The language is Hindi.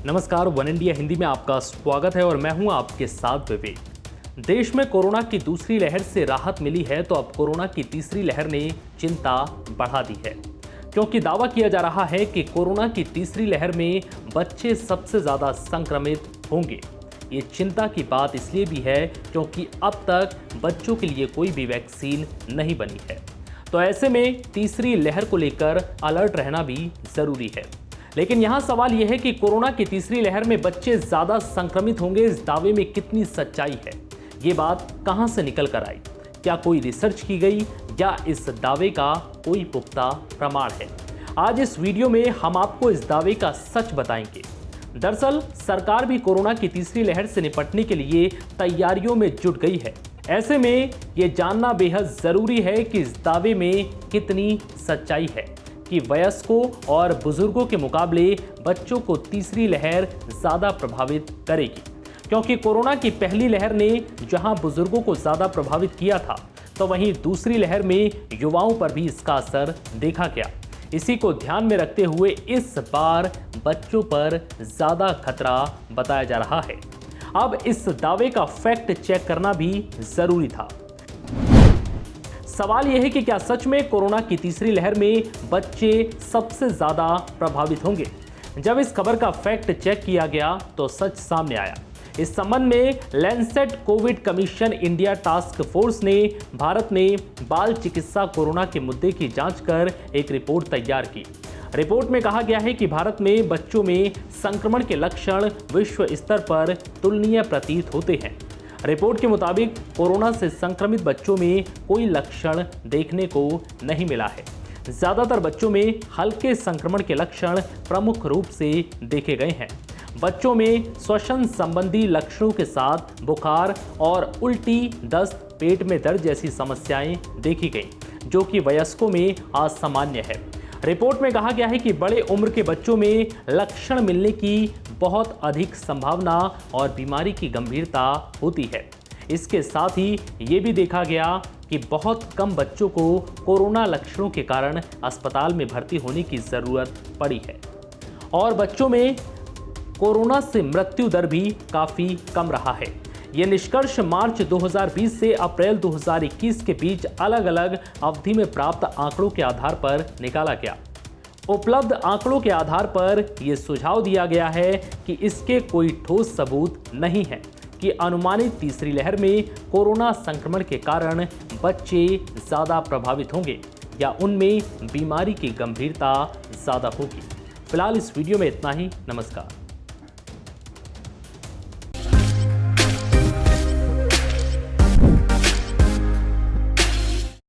नमस्कार, वन इंडिया हिंदी में आपका स्वागत है और मैं हूं आपके साथ विवेक। देश में कोरोना की दूसरी लहर से राहत मिली है तो अब कोरोना की तीसरी लहर ने चिंता बढ़ा दी है, क्योंकि दावा किया जा रहा है कि कोरोना की तीसरी लहर में बच्चे सबसे ज्यादा संक्रमित होंगे। ये चिंता की बात इसलिए भी है क्योंकि अब तक बच्चों के लिए कोई भी वैक्सीन नहीं बनी है, तो ऐसे में तीसरी लहर को लेकर अलर्ट रहना भी जरूरी है। लेकिन यहाँ सवाल यह है कि कोरोना की तीसरी लहर में बच्चे ज्यादा संक्रमित होंगे, इस दावे में कितनी सच्चाई है? ये बात कहां से निकल कर आई? क्या कोई रिसर्च की गई या इस दावे का कोई पुख्ता प्रमाण है? आज इस वीडियो में हम आपको इस दावे का सच बताएंगे। दरअसल सरकार भी कोरोना की तीसरी लहर से निपटने के लिए तैयारियों में जुट गई है। ऐसे में ये जानना बेहद जरूरी है कि इस दावे में कितनी सच्चाई है कि वयस्कों और बुजुर्गों के मुकाबले बच्चों को तीसरी लहर ज्यादा प्रभावित करेगी, क्योंकि कोरोना की पहली लहर ने जहां बुजुर्गों को ज्यादा प्रभावित किया था, तो वहीं दूसरी लहर में युवाओं पर भी इसका असर देखा गया। इसी को ध्यान में रखते हुए इस बार बच्चों पर ज्यादा खतरा बताया जा रहा है। अब इस दावे का फैक्ट चेक करना भी जरूरी था। सवाल यह है कि क्या सच में कोरोना की तीसरी लहर में बच्चे सबसे ज्यादा प्रभावित होंगे? जब इस खबर का फैक्ट चेक किया गया तो सच सामने आया। इस संबंध में Lancet Covid commission India task force ने भारत में बाल चिकित्सा कोरोना के मुद्दे की जांच कर एक रिपोर्ट तैयार की। रिपोर्ट में कहा गया है कि भारत में बच्चों में संक्रमण के लक्षण विश्व स्तर पर तुलनीय प्रतीत होते हैं। रिपोर्ट के मुताबिक कोरोना से संक्रमित बच्चों में कोई लक्षण देखने को नहीं मिला है। ज्यादातर बच्चों में हल्के संक्रमण के लक्षण प्रमुख रूप से देखे गए हैं। बच्चों में श्वसन संबंधी लक्षणों के साथ बुखार और उल्टी, दस्त, पेट में दर्द जैसी समस्याएं देखी गई, जो कि वयस्कों में असामान्य है। रिपोर्ट में कहा गया है कि बड़े उम्र के बच्चों में लक्षण मिलने की बहुत अधिक संभावना और बीमारी की गंभीरता होती है। इसके साथ ही ये भी देखा गया कि बहुत कम बच्चों को कोरोना लक्षणों के कारण अस्पताल में भर्ती होने की जरूरत पड़ी है और बच्चों में कोरोना से मृत्यु दर भी काफी कम रहा है। यह निष्कर्ष मार्च 2020 से अप्रैल 2021 के बीच अलग अलग अवधि में प्राप्त आंकड़ों के आधार पर निकाला गया। उपलब्ध आंकड़ों के आधार पर यह सुझाव दिया गया है कि इसके कोई ठोस सबूत नहीं है कि अनुमानित तीसरी लहर में कोरोना संक्रमण के कारण बच्चे ज्यादा प्रभावित होंगे या उनमें बीमारी की गंभीरता ज्यादा होगी। फिलहाल इस वीडियो में इतना ही। नमस्कार।